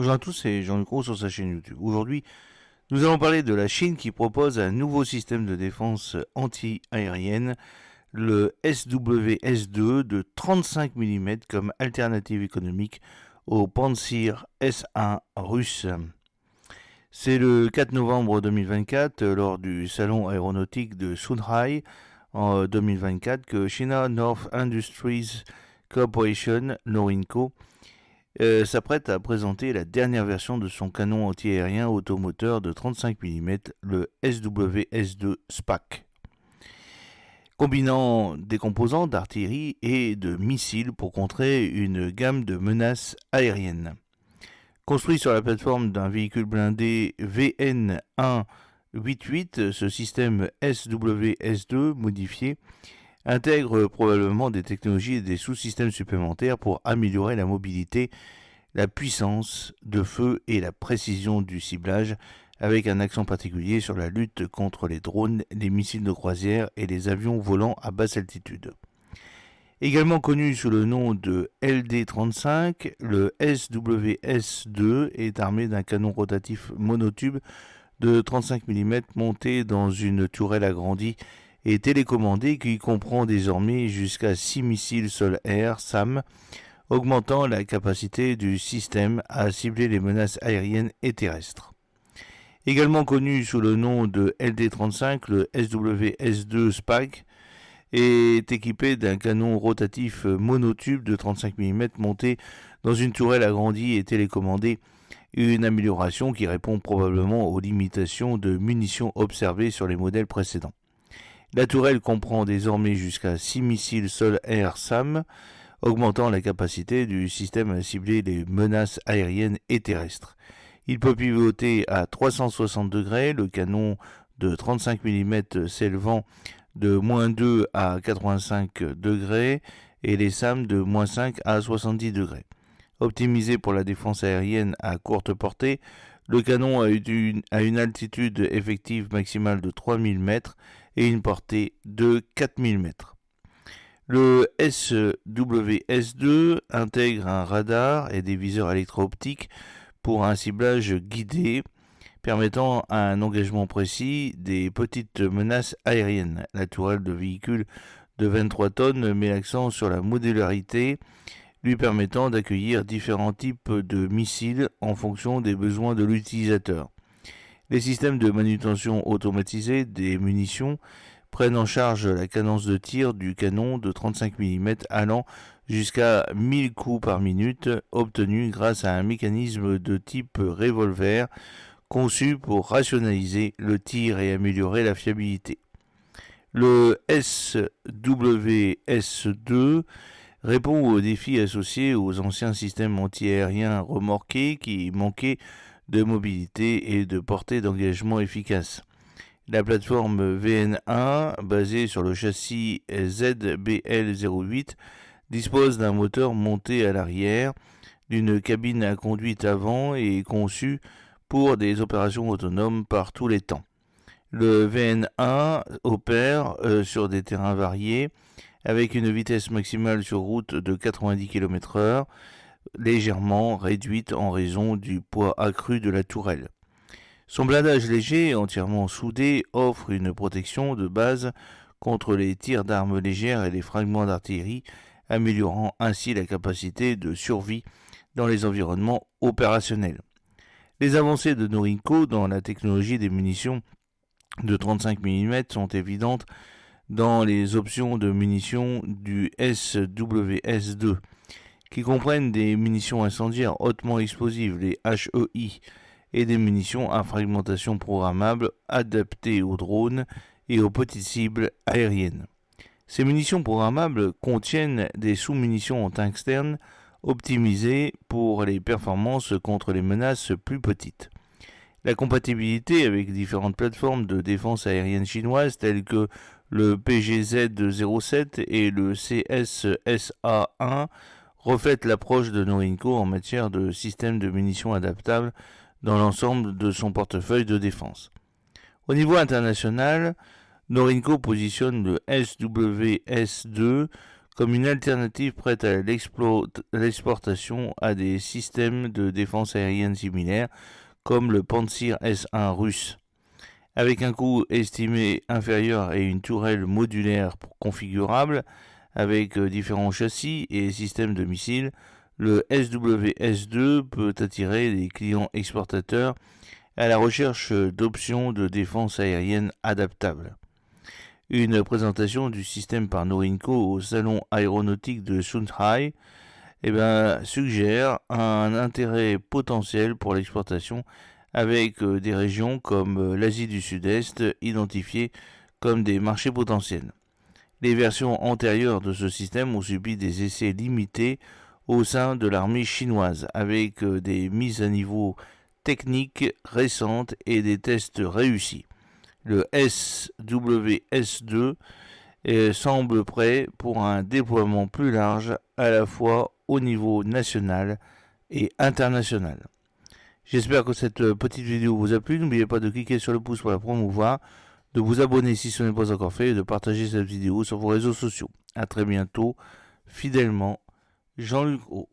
Bonjour à tous, c'est Jean-Luc Roux sur sa chaîne YouTube. Aujourd'hui, nous allons parler de la Chine qui propose un nouveau système de défense anti-aérienne, le SWS-2 de 35 mm comme alternative économique au Pantsir S-1 russe. C'est le 4 novembre 2024, lors du salon aéronautique de Shanghai en 2024, que China North Industries Corporation, Norinco, s'apprête à présenter la dernière version de son canon anti-aérien automoteur de 35 mm, le SWS-2 SPAC, combinant des composants d'artillerie et de missiles pour contrer une gamme de menaces aériennes. Construit sur la plateforme d'un véhicule blindé VN188, ce système SWS-2 modifié intègre probablement des technologies et des sous-systèmes supplémentaires pour améliorer la mobilité, la puissance de feu et la précision du ciblage, avec un accent particulier sur la lutte contre les drones, les missiles de croisière et les avions volants à basse altitude. Également connu sous le nom de LD-35, le SWS-2 est armé d'un canon rotatif monotube de 35 mm monté dans une tourelle agrandie et télécommandé qui comprend désormais jusqu'à 6 missiles sol-air SAM, augmentant la capacité du système à cibler les menaces aériennes et terrestres. Également connu sous le nom de LD-35, le SWS-2 SPAC est équipé d'un canon rotatif monotube de 35 mm monté dans une tourelle agrandie et télécommandée, une amélioration qui répond probablement aux limitations de munitions observées sur les modèles précédents. La tourelle comprend désormais jusqu'à 6 missiles sol-air SAM, augmentant la capacité du système à cibler les menaces aériennes et terrestres. Il peut pivoter à 360 degrés, le canon de 35 mm s'élevant de -2 à 85 degrés et les SAM de -5 à 70 degrés. Optimisé pour la défense aérienne à courte portée, le canon a une altitude effective maximale de 3000 mètres et une portée de 4000 mètres. Le SWS-2 intègre un radar et des viseurs électro-optiques pour un ciblage guidé, permettant un engagement précis des petites menaces aériennes. La tourelle de véhicule de 23 tonnes met l'accent sur la modularité, lui permettant d'accueillir différents types de missiles en fonction des besoins de l'utilisateur. Les systèmes de manutention automatisés des munitions prennent en charge la cadence de tir du canon de 35 mm allant jusqu'à 1000 coups par minute, obtenu grâce à un mécanisme de type revolver conçu pour rationaliser le tir et améliorer la fiabilité. Le SWS-2 répond aux défis associés aux anciens systèmes anti-aériens remorqués qui manquaient de mobilité et de portée d'engagement efficace. La plateforme VN1, basée sur le châssis ZBL08, dispose d'un moteur monté à l'arrière, d'une cabine à conduite avant et est conçue pour des opérations autonomes par tous les temps. Le VN1 opère sur des terrains variés, avec une vitesse maximale sur route de 90 km/h, légèrement réduite en raison du poids accru de la tourelle. Son blindage léger, entièrement soudé, offre une protection de base contre les tirs d'armes légères et les fragments d'artillerie, améliorant ainsi la capacité de survie dans les environnements opérationnels. Les avancées de Norinco dans la technologie des munitions de 35 mm sont évidentes dans les options de munitions du SWS-2, qui comprennent des munitions incendiaires hautement explosives, les HEI, et des munitions à fragmentation programmable adaptées aux drones et aux petites cibles aériennes. Ces munitions programmables contiennent des sous-munitions en tungstène optimisées pour les performances contre les menaces plus petites. La compatibilité avec différentes plateformes de défense aérienne chinoises telles que le PGZ-07 et le CSSA-1 reflète l'approche de Norinco en matière de système de munitions adaptables dans l'ensemble de son portefeuille de défense. Au niveau international, Norinco positionne le SWS-2 comme une alternative prête à l'exportation à des systèmes de défense aérienne similaires, comme le Pantsir S-1 russe. Avec un coût estimé inférieur et une tourelle modulaire configurable, avec différents châssis et systèmes de missiles, le SWS-2 peut attirer des clients exportateurs à la recherche d'options de défense aérienne adaptables. Une présentation du système par Norinco au salon aéronautique de Shanghai suggère un intérêt potentiel pour l'exportation avec des régions comme l'Asie du Sud-Est identifiées comme des marchés potentiels. Les versions antérieures de ce système ont subi des essais limités au sein de l'armée chinoise, avec des mises à niveau techniques récentes et des tests réussis. Le SWS-2 semble prêt pour un déploiement plus large à la fois au niveau national et international. J'espère que cette petite vidéo vous a plu. N'oubliez pas de cliquer sur le pouce pour la promouvoir, de vous abonner si ce n'est pas encore fait et de partager cette vidéo sur vos réseaux sociaux. A très bientôt, fidèlement, Jean-Luc O.